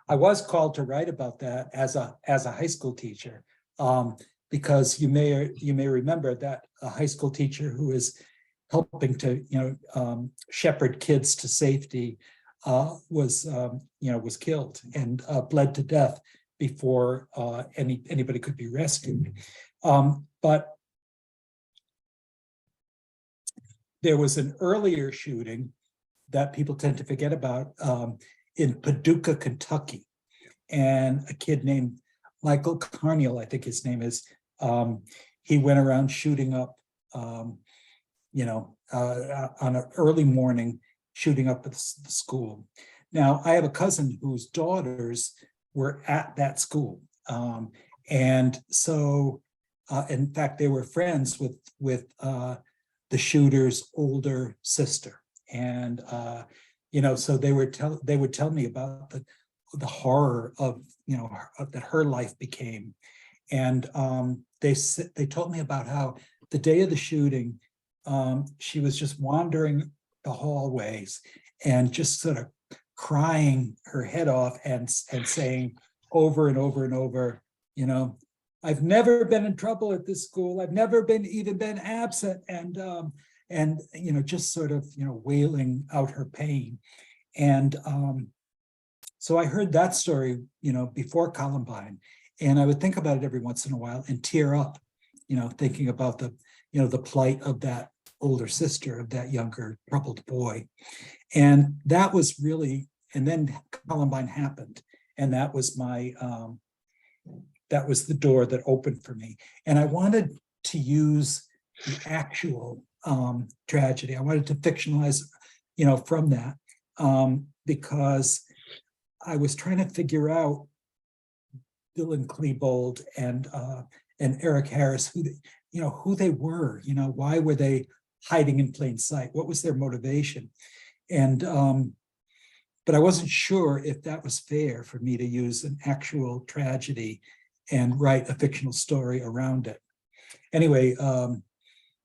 I was called to write about that as a high school teacher, because you may remember that a high school teacher who is helping to shepherd kids to safety was killed and bled to death before anybody could be rescued. But there was an earlier shooting that people tend to forget about in Paducah, Kentucky, and a kid named Michael Carniel, I think his name is. He went around shooting up, on an early morning, shooting up at the school. Now, I have a cousin whose daughters were at that school, and so, in fact, they were friends with the shooter's older sister, and so they would tell me about the horror of that her life became, and they told me about how the day of the shooting, she was just wandering the hallways and just sort of crying her head off and saying over and over and over, I've never been in trouble at this school. I've never even been absent, and just sort of wailing out her pain. And so I heard that story before Columbine, and I would think about it every once in a while and tear up, thinking about the plight of that older sister of that younger troubled boy. And that was really, and then Columbine happened, and that was that was the door that opened for me. And I wanted to use the actual tragedy. I wanted to fictionalize, from that, because I was trying to figure out Dylan Klebold and Eric Harris, who they were, why were they hiding in plain sight? What was their motivation? And but I wasn't sure if that was fair for me to use an actual tragedy and write a fictional story around it. Anyway,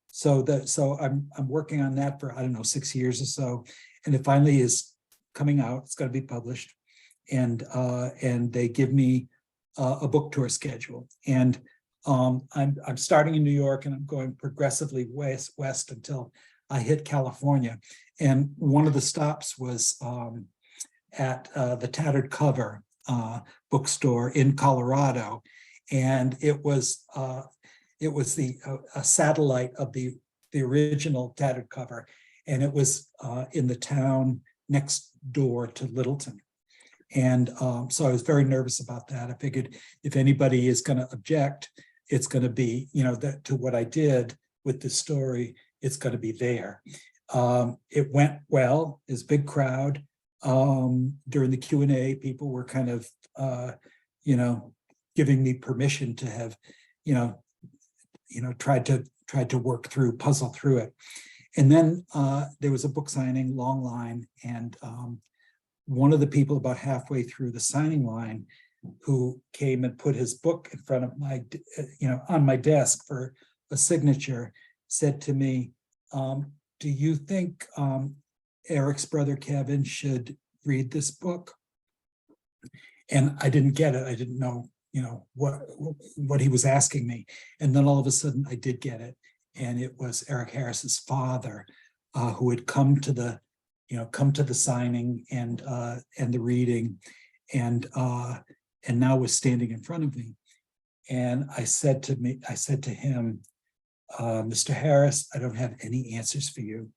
so I'm working on that for, I don't know, 6 years or so, and it finally is coming out. It's going to be published, and they give me a book tour schedule, and I'm starting in New York, and I'm going progressively west until I hit California. And one of the stops was at the Tattered Cover bookstore in Colorado, and it was a satellite of the original Tattered Cover, and it was in the town next door to Littleton. And so I was very nervous about that. I figured if anybody is going to object, it's going to be, that to what I did with the story, it's going to be there. It went well. It was a big crowd. During the Q&A, people were kind of, giving me permission to have, tried to puzzle through it. And then there was a book signing, long line, and one of the people about halfway through the signing line, who came and put his book in front of my, on my desk for a signature, said to me, do you think Eric's brother Kevin should read this book? And I didn't get it. I didn't know, what he was asking me. And then all of a sudden I did get it. And it was Eric Harris's father, who had come to the signing and the reading, and now was standing in front of me. And I said to him, Mr. Harris, I don't have any answers for you.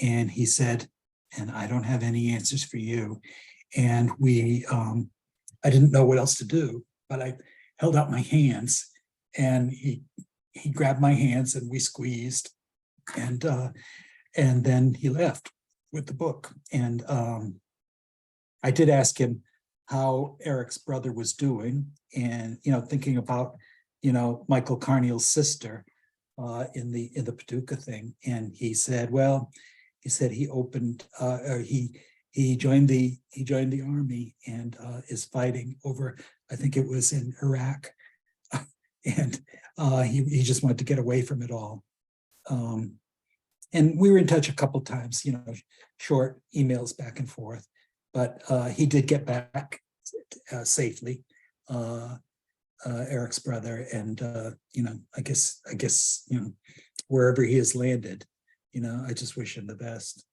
And he said, and I don't have any answers for you. And I didn't know what else to do, but I held out my hands, and he grabbed my hands, and we squeezed, and then he left with the book. And I did ask him how Eric's brother was doing, and thinking about Michael Carniel's sister in the Paducah thing. And he said, he opened he joined the army and is fighting over, I think it was in Iraq, and he just wanted to get away from it all. And we were in touch a couple times, short emails back and forth, but he did get back safely, Eric's brother, and I guess wherever he has landed, I just wish him the best.